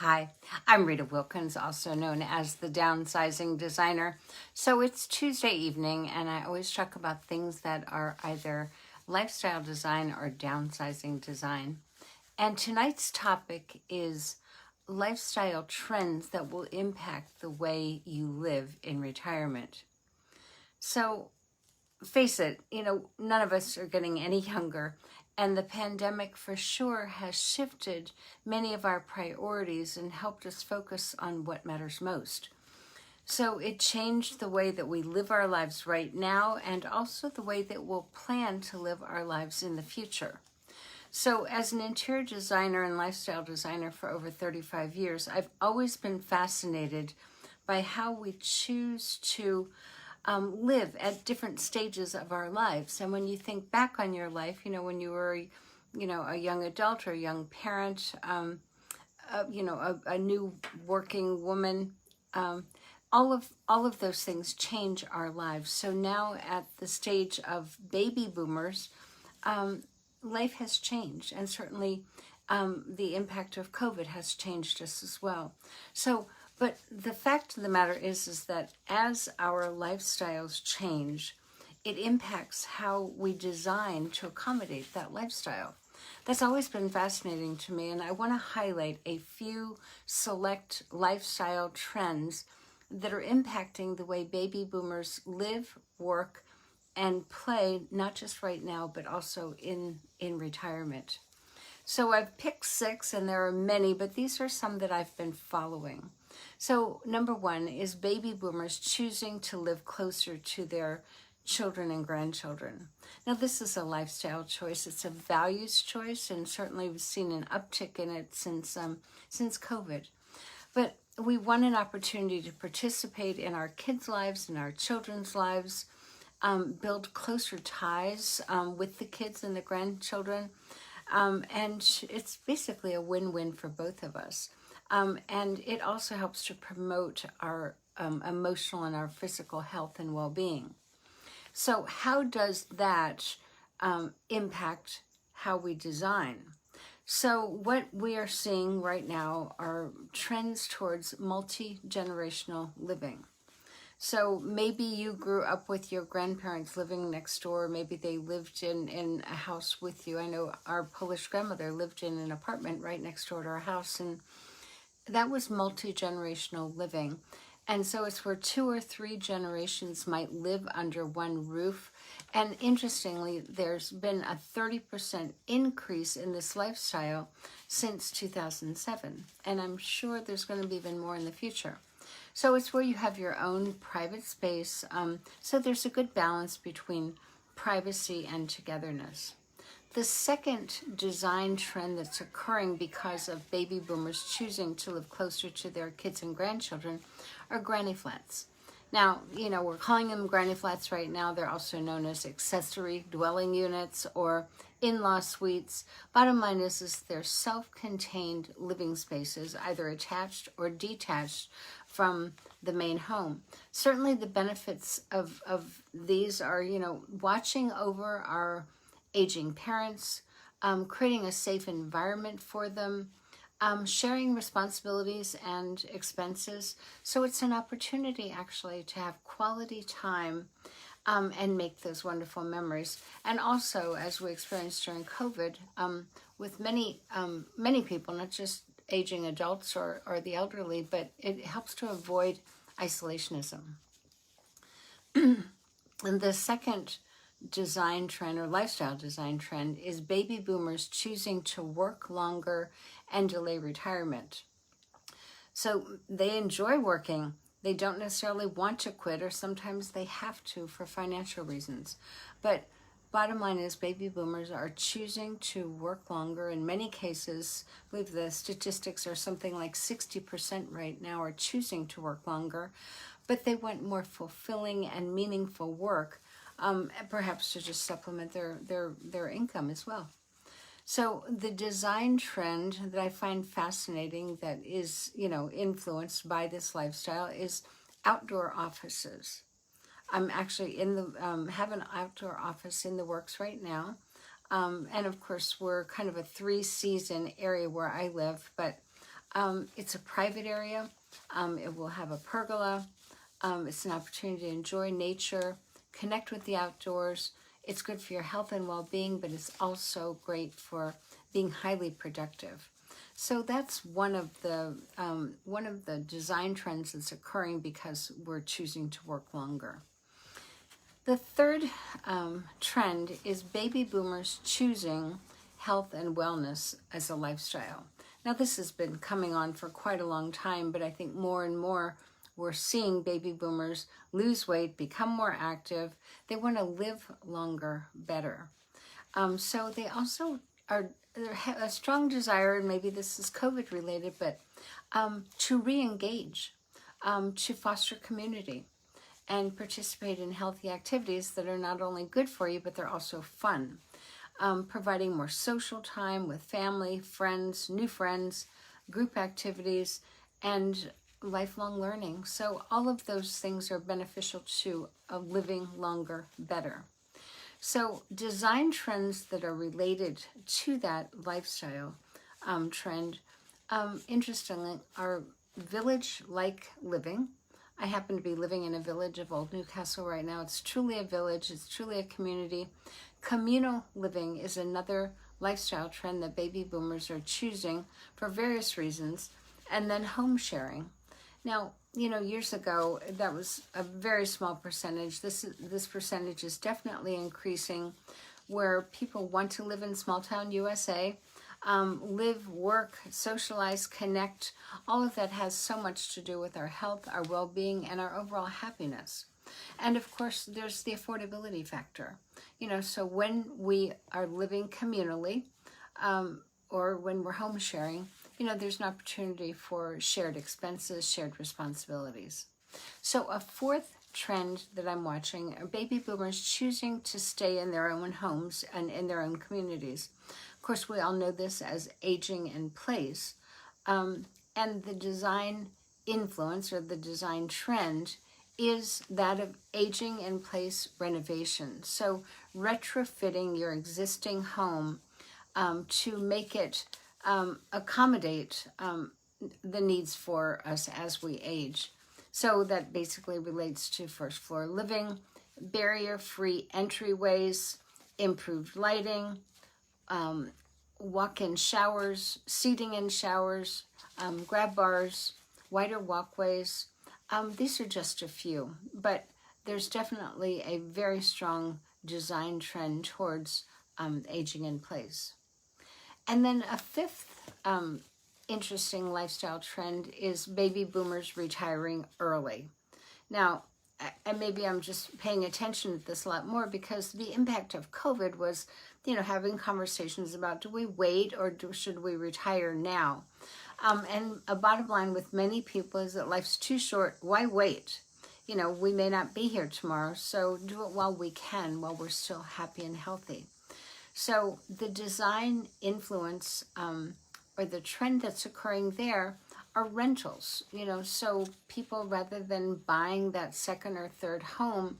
Hi, I'm Rita Wilkins, also known as the Downsizing Designer. So it's Tuesday evening, and I always talk about things that are either lifestyle design or downsizing design. And tonight's topic is lifestyle trends that will impact the way you live in retirement. So face it, none of us are getting any younger, and the pandemic for sure has shifted many of our priorities and helped us focus on what matters most. So it changed the way that we live our lives right now and also the way that we'll plan to live our lives in the future. So as an interior designer and lifestyle designer for over 35 years, I've always been fascinated by how we choose to live at different stages of our lives. And when you think back on your life, when you were, a young adult or a young parent, a new working woman, all of those things change our lives. So now at the stage of baby boomers, life has changed, and certainly the impact of COVID has changed us as well. But the fact of the matter is that as our lifestyles change, it impacts how we design to accommodate that lifestyle. That's always been fascinating to me, and I want to highlight a few select lifestyle trends that are impacting the way baby boomers live, work, and play, not just right now, but also in retirement. So I've picked 6, and there are many, but these are some that I've been following. So number 1 is baby boomers choosing to live closer to their children and grandchildren. Now this is a lifestyle choice. It's a values choice, and certainly we've seen an uptick in it since COVID. But we want an opportunity to participate in our kids' lives and our children's lives, build closer ties with the kids and the grandchildren. And it's basically a win-win for both of us. And it also helps to promote our emotional and our physical health and well-being. So how does that impact how we design? So what we are seeing right now are trends towards multi-generational living. So maybe you grew up with your grandparents living next door. Maybe they lived in a house with you. I know our Polish grandmother lived in an apartment right next door to our house, and that was multi-generational living. And so it's where 2 or 3 generations might live under one roof. And interestingly, there's been a 30% increase in this lifestyle since 2007. And I'm sure there's going to be even more in the future. So it's where you have your own private space. So there's a good balance between privacy and togetherness. The second design trend that's occurring because of baby boomers choosing to live closer to their kids and grandchildren are granny flats. Now, we're calling them granny flats right now. They're also known as accessory dwelling units or in-law suites. Bottom line is they're self-contained living spaces, either attached or detached from the main home. Certainly the benefits of these are, watching over our aging parents, creating a safe environment for them, sharing responsibilities and expenses. So it's an opportunity actually to have quality time and make those wonderful memories. And also, as we experienced during COVID, with many people, not just aging adults or the elderly, but it helps to avoid isolationism. And the second design trend or lifestyle design trend is baby boomers choosing to work longer and delay retirement. So they enjoy working. They don't necessarily want to quit, or sometimes they have to for financial reasons. But bottom line is baby boomers are choosing to work longer. In many cases, I believe the statistics are something like 60% right now are choosing to work longer, but they want more fulfilling and meaningful work, perhaps to just supplement their income as well. So the design trend that I find fascinating that is, influenced by this lifestyle is outdoor offices. I'm actually have an outdoor office in the works right now. And of course, we're kind of a 3-season area where I live, but It's a private area. It will have a pergola. It's an opportunity to enjoy nature, connect with the outdoors. It's good for your health and well-being, but it's also great for being highly productive. So that's one of the design trends that's occurring because we're choosing to work longer. The third trend is baby boomers choosing health and wellness as a lifestyle. Now, this has been coming on for quite a long time, but I think more and more we're seeing baby boomers lose weight, become more active. They want to live longer, better. So they also have a strong desire, and maybe this is COVID related, but to re-engage, to foster community and participate in healthy activities that are not only good for you, but they're also fun. Providing more social time with family, friends, new friends, group activities, and lifelong learning. So all of those things are beneficial to living longer, better. So design trends that are related to that lifestyle trend, interestingly, are village-like living. I happen to be living in a village of Old Newcastle right now. It's truly a village. It's truly a community. Communal living is another lifestyle trend that baby boomers are choosing for various reasons. And then home sharing. Now, years ago, that was a very small percentage. This percentage is definitely increasing, where people want to live in small town USA, live, work, socialize, connect. All of that has so much to do with our health, our well-being, and our overall happiness. And of course, there's the affordability factor. So when we are living communally, or when we're home sharing, there's an opportunity for shared expenses, shared responsibilities. So a fourth trend that I'm watching are baby boomers choosing to stay in their own homes and in their own communities. Of course, we all know this as aging in place. And the design influence or the design trend is that of aging in place renovation. So retrofitting your existing home to make it accommodate the needs for us as we age. So that basically relates to first floor living, barrier-free entryways, improved lighting, walk-in showers, seating in showers, grab bars, wider walkways. These are just a few, but there's definitely a very strong design trend towards aging in place. And then a fifth interesting lifestyle trend is baby boomers retiring early. Now, and maybe I'm just paying attention to this a lot more because the impact of COVID was, having conversations about, do we wait or should we retire now? And a bottom line with many people is that life's too short. Why wait? We may not be here tomorrow, so do it while we can, while we're still happy and healthy. So the design influence or the trend that's occurring there are rentals. So people, rather than buying that second or third home,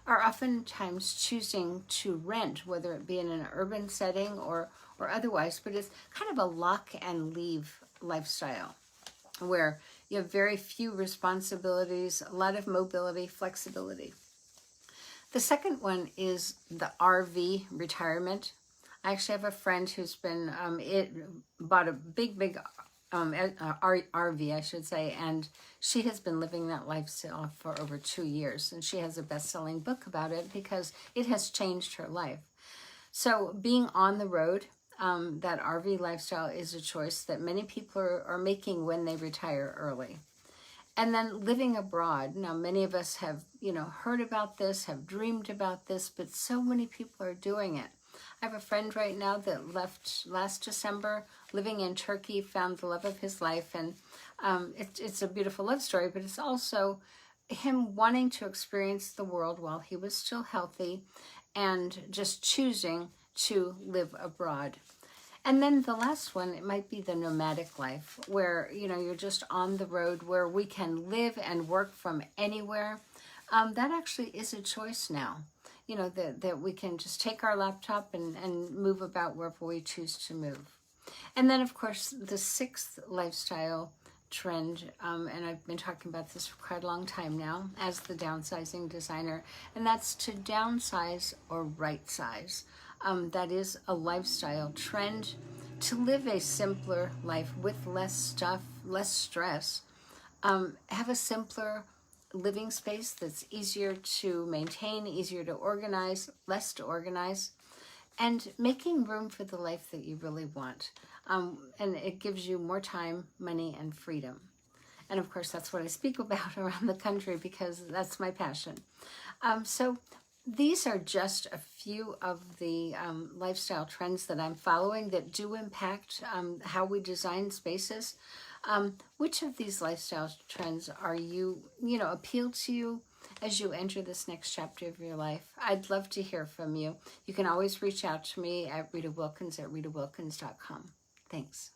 are oftentimes choosing to rent, whether it be in an urban setting or otherwise. But it's kind of a lock and leave lifestyle where you have very few responsibilities, a lot of mobility, flexibility. The second one is the RV retirement. I actually have a friend who's been, bought a big RV, I should say, and she has been living that lifestyle for over 2 years, and she has a best-selling book about it because it has changed her life. So being on the road, that RV lifestyle is a choice that many people are making when they retire early. And then living abroad. Now, many of us have, heard about this, have dreamed about this, but so many people are doing it. I have a friend right now that left last December, living in Turkey, found the love of his life. And it's a beautiful love story, but it's also him wanting to experience the world while he was still healthy and just choosing to live abroad. And then the last one, it might be the nomadic life, where, you're just on the road, where we can live and work from anywhere. That actually is a choice now, that we can just take our laptop and move about wherever we choose to move. And then, of course, the sixth lifestyle trend, and I've been talking about this for quite a long time now as the downsizing designer, and that's to downsize or right size. That is a lifestyle trend to live a simpler life with less stuff, less stress. Have a simpler living space that's easier to maintain, easier to organize, less to organize, and making room for the life that you really want. And it gives you more time, money, and freedom. And of course, that's what I speak about around the country because that's my passion. So these are just a few of the lifestyle trends that I'm following that do impact how we design spaces. Which of these lifestyle trends are appeal to you as you enter this next chapter of your life? I'd love to hear from you. You can always reach out to me at Rita Wilkins at ritawilkins.com. Thanks.